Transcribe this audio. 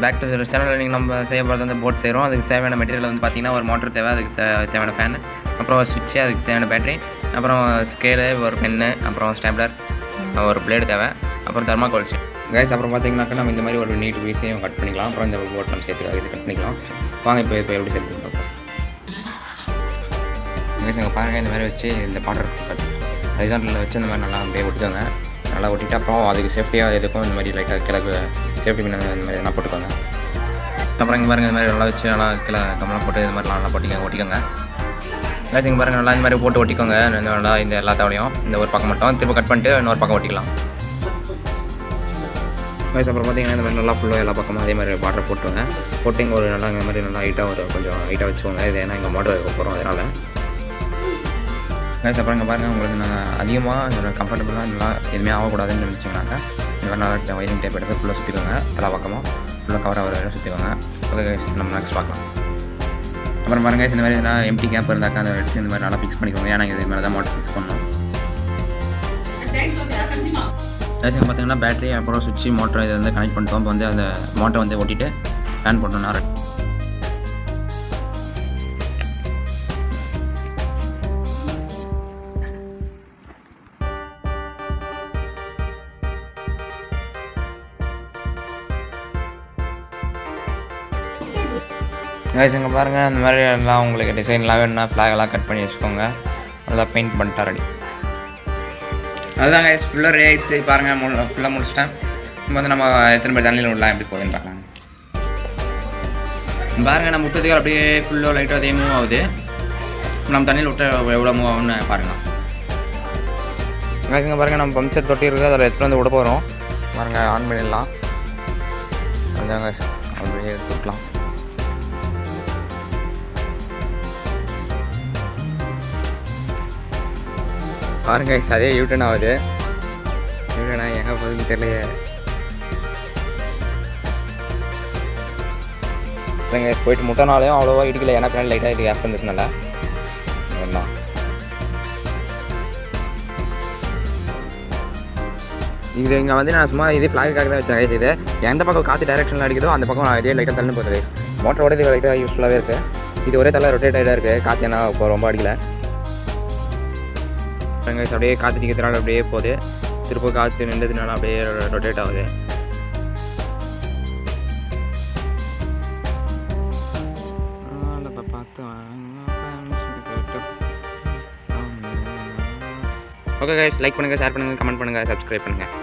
Back to the சேனலில் நீங்கள் நம்ம செய்ய போகிறது வந்து போட் செய்கிறோம். அதுக்கு தேவையான மெட்டீரியல் வந்து பார்த்திங்கன்னா ஒரு மோட்டர் தேவை, அதுக்கு தேவையான ஃபேன், அப்புறம் சுவிட்சு, அதுக்கு தேவையான பேட்டரி, அப்புறம் ஸ்கேலு, ஒரு பென்னு, அப்புறம் ஸ்டேப்லர், ஒரு பிளேடு தேவை, அப்புறம் தெர்மாகோல் ஷீட். கைஸ் அப்புறம் பார்த்தீங்கன்னாக்கா நம்ம இந்த மாதிரி ஒரு நீட் பீஸையும் கட் பண்ணிக்கலாம். அப்புறம் இந்த போட் நம்ம சேர்த்து இது கட் பண்ணிக்கலாம். வாங்க இப்போ எப்படி சேர்த்து பார்ப்போம். கைஸ் இங்கே பாருங்கள், இந்த மாதிரி வச்சு இந்த பாட்டர் ஹரிசாண்டலில் வச்சு இந்த மாதிரி நல்லா அப்படியே ஒட்டிக்கோங்க. நல்லா ஒட்டிட்டு அப்புறம் அதுக்கு சேஃப்டியாக எதுக்கும் இந்த மாதிரி லைட்டாக கிழக்கு சேஃப்டி பின் இந்த மாதிரி எதனா போட்டுக்கோங்க. அப்புறம் இங்கே பாருங்கள், இந்த மாதிரி நல்லா வச்சு நல்லா கீழே கம்மெலாம் போட்டு இது மாதிரி நல்லா ஒட்டிக்கோங்க. கைஸ் இங்கே பாருங்கள், நல்லா இந்த மாதிரி போட்டு ஒட்டிக்கோங்க. நல்லா இந்த எல்லா தவளையும் இந்த ஒரு பக்கம் மட்டும் திரும்ப கட் பண்ணிட்டு இன்னொரு பக்கம் ஒட்டிக்கலாம். கைஸ் அப்புறம் பார்த்தீங்கன்னா இந்த மாதிரி நல்லா ஃபுல்லாக எல்லா பக்கமும் அதே மாதிரி பாட்டர் போட்டுருங்க. போட்டு இங்கே ஒரு நல்லா இந்த மாதிரி நல்லா ஹைட்டாக ஒரு கொஞ்சம் ஹைட்டாக வச்சுக்கோங்க. இது ஏன்னா இங்கே மோட்டர் வைக்க போகிறோம் அதனால். கைஸ் அப்புறம் இங்கே பாருங்கள், உங்களுக்கு நான் அதிகமாக கம்ஃபர்டபுளாக நல்லா எதுவுமே ஆகக்கூடாதுன்னு நினச்சிங்கனாக்கா இந்த மாதிரி நல்லா ஒயரிங் டேப் எடுத்து ஃபுல்லாக சுற்றிக்கோங்க. எல்லா பக்கமும் ஃபுல்லாக கவர் ஆகிற வரை சுற்றிக்கோங்க. ஓகே கைஸ், நம்ம நெக்ஸ்ட் பார்க்கலாம். அப்புறம் பாருங்கள், இந்த மாதிரி எதனா எம்டி கேப் இருந்தாக்கா அதை எடுத்து இந்த மாதிரி நல்லா ஃபிக்ஸ் பண்ணிக்கோங்க. ஏன்னா இது மாதிரி தான் மோட்டர் ஃபிக்ஸ் பண்ணணும். கைஸ் இங்கே பார்த்தீங்கன்னா பேட்டரி அப்புறம் சுவிட்சு மோட்டர் இதை வந்து கனெக்ட் பண்ணிட்டோம். இப்போ வந்து அந்த மோட்டரை வந்து ஒட்டிட்டு ஃபேன் போட்டோம்னா கைஸ் இங்கே பாருங்கள், இந்த மாதிரி எல்லாம் உங்களுக்கு டிசைன்லாம் வேணும்னா ஃப்ளாகெல்லாம் கட் பண்ணி வச்சுக்கோங்க. நல்லா பெயிண்ட் பண்ணிட்டா ரெடி. அதுதான் கைஸ் ஃபுல்லாக ரெடி ஆகிடுச்சு. பாருங்கள், ஃபுல்லாக முடிச்சிட்டேன். இப்போ வந்து நம்ம எத்தனை பேர் தண்ணியில் விடலாம் எப்படி போகுதுன்னு பார்க்கலாம். பாருங்கள், நம்ம விட்டதுக்கு அப்படியே ஃபுல்லாக லைட்டாக அதே மூவ் ஆகுது. நம்ம தண்ணியில் விட்டு எவ்வளோ மூவ் ஆகும்னு பாருங்கள். கைஸ் இங்கே பாருங்கள், நம்ம பம்ப் செட் தொட்டி இருக்குது, அதில் எடுத்துகிட்டு வந்து விட போகிறோம். பாருங்கள், ஆன் பண்ணிடலாம். அதுதான் கைஸ் அப்படியே எடுத்து விட்லாம். பாருங்க கைஸ், அதே யூட்டன் ஆகுது. யூட்டனா எங்கே போகுதுன்னு தெரியலையே. இல்லைங்க, போயிட்டு முட்டைனாலையும் அவ்வளோவா இடிக்கல. ஏன்னா பின்னாடி லைட்டாக இது கேப் இருந்துச்சுனால என்ன இது இங்கே வந்து நான் சும்மா இதே ஃப்ளாகுக்காக தான் வச்சேன் கைஸ். இது எந்த பக்கம் காற்று டைரெக்ஷனில் அடிக்குதோ அந்த பக்கம் இதே லைட்டாக தள்ளி போகுது கைஸ். மோட்டரோட இது லைட்டாக யூஸ்ஃபுல்லாகவே இருக்குது. இது ஒரே தலை ரொட்டேட் ஆகிட்டா இருக்குது. காற்று ஏன்னா இப்போ ரொம்ப அடிக்கல. கைஸ் அப்படியே காற்று அடிக்கிறதுனால அப்படியே போகுது. திரும்ப காற்று நின்றதுனால அப்படியே ரொட்டேட் ஆகுது. ஓகே கைஸ், லைக் பண்ணுங்கள், ஷேர் பண்ணுங்கள், கமெண்ட் பண்ணுங்கள், சப்ஸ்கிரைப் பண்ணுங்கள்.